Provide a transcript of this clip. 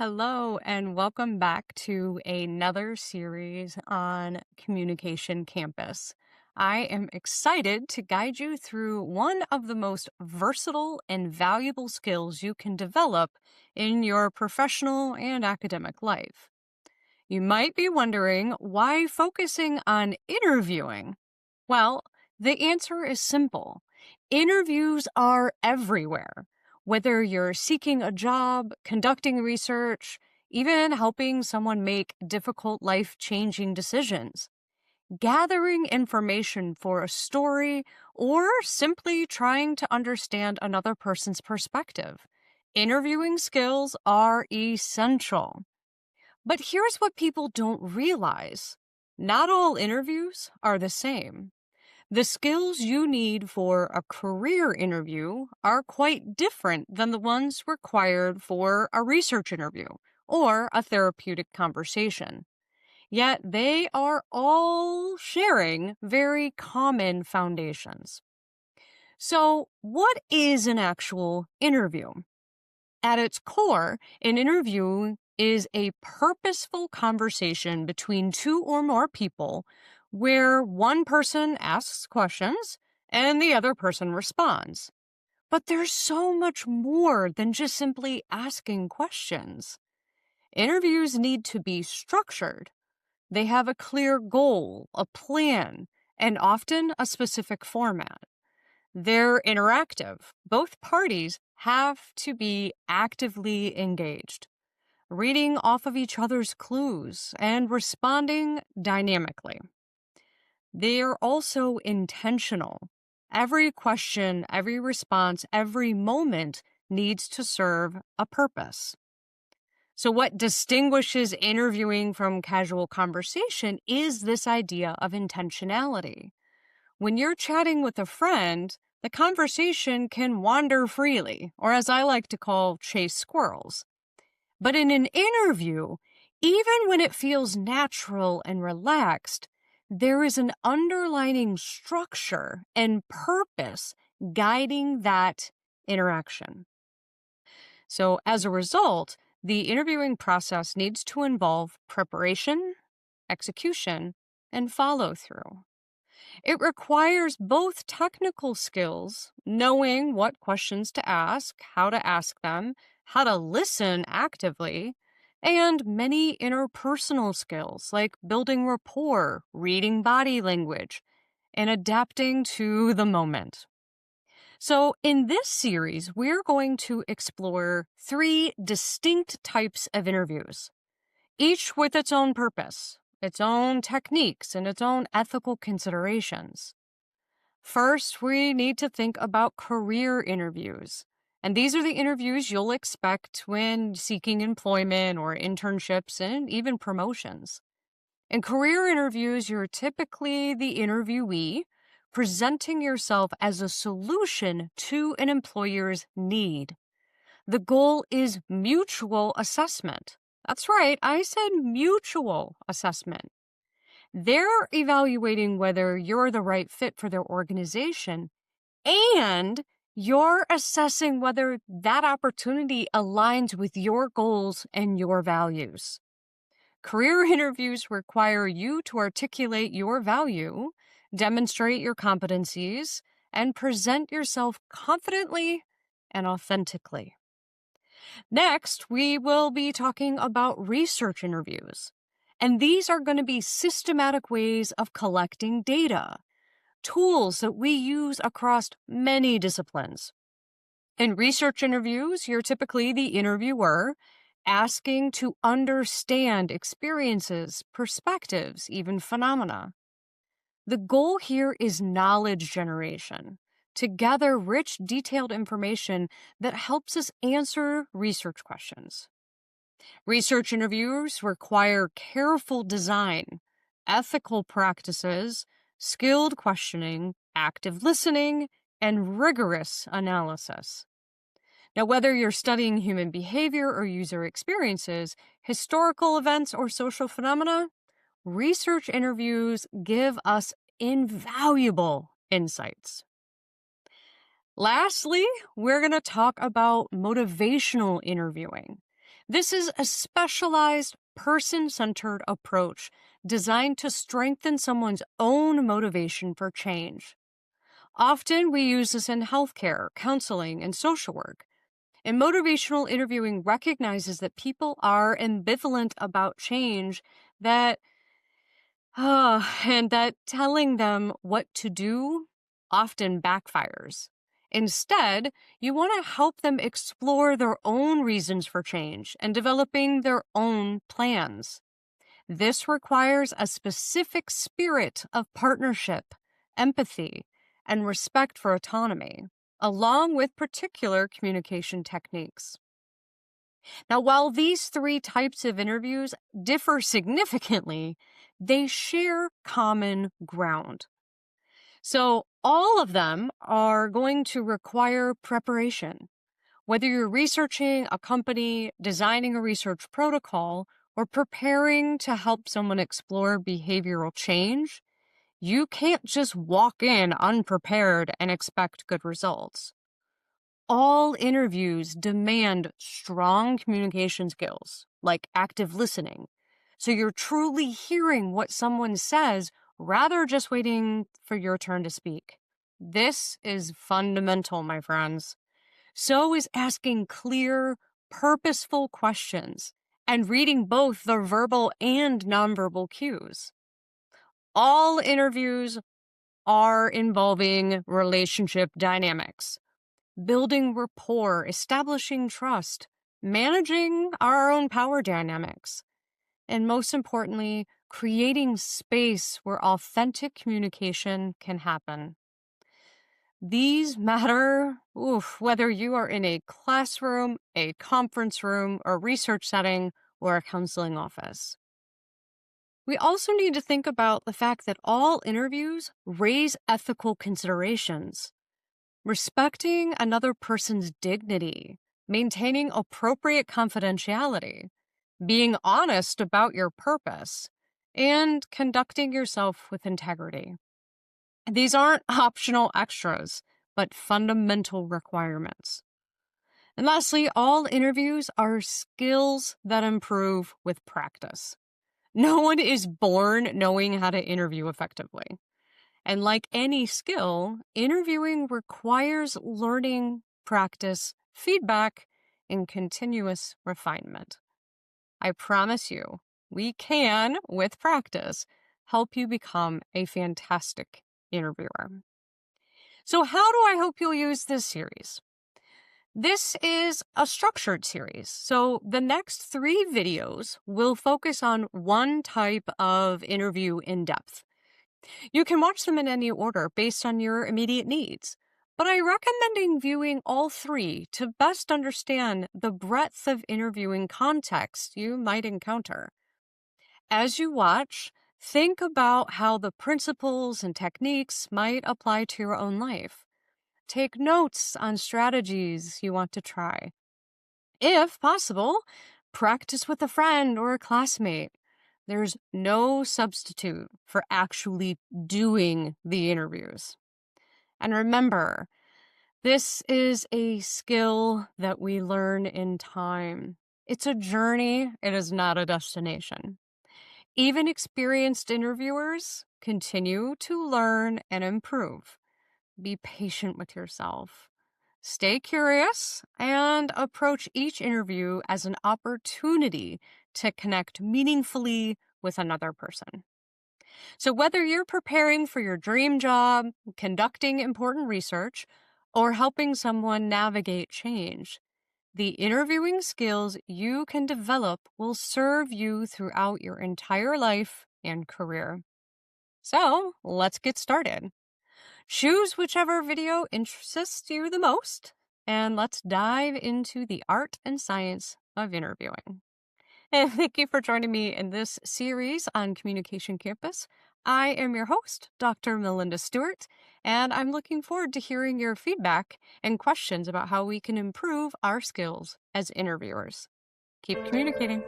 Hello, and welcome back to another series on Communication Campus. I am excited to guide you through one of the most versatile and valuable skills you can develop in your professional and academic life. You might be wondering why focusing on interviewing? Well, the answer is simple. Interviews are everywhere. Whether you're seeking a job, conducting research, even helping someone make difficult life changing decisions, gathering information for a story, or simply trying to understand another person's perspective. Interviewing skills are essential. But here's what people don't realize: not all interviews are the same. The skills you need for a career interview are quite different than the ones required for a research interview or a therapeutic conversation. Yet they are all sharing very common foundations. So, what is an actual interview? At its core, an interview is a purposeful conversation between two or more people where one person asks questions and the other person responds. But there's so much more than just simply asking questions. Interviews need to be structured. They have a clear goal, a plan, and often a specific format. They're interactive. Both parties have to be actively engaged, reading off of each other's clues and responding dynamically. They are also intentional. Every question, every response, every moment needs to serve a purpose. So, what distinguishes interviewing from casual conversation is this idea of intentionality. When you're chatting with a friend, the conversation can wander freely, or as I like to call, chase squirrels. But in an interview, even when it feels natural and relaxed, there is an underlying structure and purpose guiding that interaction. So, as a result, the interviewing process needs to involve preparation, execution, and follow through. It requires both technical skills, knowing what questions to ask them, how to listen actively, and many interpersonal skills like building rapport, reading body language, and adapting to the moment. So, in this series, we're going to explore three distinct types of interviews, each with its own purpose, its own techniques, and its own ethical considerations. First, we need to think about career interviews. And these are the interviews you'll expect when seeking employment or internships and even promotions. In career interviews, you're typically the interviewee, presenting yourself as a solution to an employer's need. The goal is mutual assessment. That's right, I said mutual assessment. They're evaluating whether you're the right fit for their organization, and you're assessing whether that opportunity aligns with your goals and your values. Career interviews require you to articulate your value, demonstrate your competencies, and present yourself confidently and authentically. Next, we will be talking about research interviews. And these are going to be systematic ways of collecting data, tools that we use across many disciplines. In research interviews, you're typically the interviewer, asking to understand experiences, perspectives, even phenomena. The goal here is knowledge generation, to gather rich, detailed information that helps us answer research questions. Research interviews require careful design, ethical practices, skilled questioning, active listening, and rigorous analysis. Now, whether you're studying human behavior or user experiences, historical events, or social phenomena, research interviews give us invaluable insights. Lastly, we're going to talk about motivational interviewing. This is a specialized, person centered approach designed to strengthen someone's own motivation for change. Often we use this in healthcare, counseling, and social work. And motivational interviewing recognizes that people are ambivalent about change, that and that telling them what to do often backfires. Instead, you want to help them explore their own reasons for change and developing their own plans. This requires a specific spirit of partnership, empathy, and respect for autonomy, along with particular communication techniques. Now, while these three types of interviews differ significantly, they share common ground. So, all of them are going to require preparation. Whether you're researching a company, designing a research protocol, or preparing to help someone explore behavioral change, you can't just walk in unprepared and expect good results. All interviews demand strong communication skills, like active listening. So you're truly hearing what someone says rather just waiting for your turn to speak. This is fundamental, my friends. So is asking clear, purposeful questions and reading both the verbal and nonverbal cues. All interviews are involving relationship dynamics, building rapport, establishing trust, managing our own power dynamics, and most importantly, creating space where authentic communication can happen. These matter whether you are in a classroom, a conference room, a research setting, or a counseling office. We also need to think about the fact that all interviews raise ethical considerations. Respecting another person's dignity, maintaining appropriate confidentiality, being honest about your purpose, and conducting yourself with integrity. These aren't optional extras, but fundamental requirements. And lastly, all interviews are skills that improve with practice. No one is born knowing how to interview effectively. And like any skill, interviewing requires learning, practice, feedback, and continuous refinement. I promise you, we can, with practice, help you become a fantastic interviewer. So, how do I hope you'll use this series? This is a structured series. So, the next 3 videos will focus on one type of interview in depth. You can watch them in any order based on your immediate needs, but I recommend viewing all 3 to best understand the breadth of interviewing context you might encounter. As you watch, think about how the principles and techniques might apply to your own life. Take notes on strategies you want to try. If possible, practice with a friend or a classmate. There's no substitute for actually doing the interviews. And remember, this is a skill that we learn in time. It's a journey, it is not a destination. Even experienced interviewers continue to learn and improve. Be patient with yourself. Stay curious and approach each interview as an opportunity to connect meaningfully with another person. So, whether you're preparing for your dream job, conducting important research, or helping someone navigate change, the interviewing skills you can develop will serve you throughout your entire life and career. So, let's get started. Choose whichever video interests you the most, and let's dive into the art and science of interviewing. And thank you for joining me in this series on Communication Campus. I am your host, Dr. Melinda Stewart, and I'm looking forward to hearing your feedback and questions about how we can improve our skills as interviewers. Keep communicating.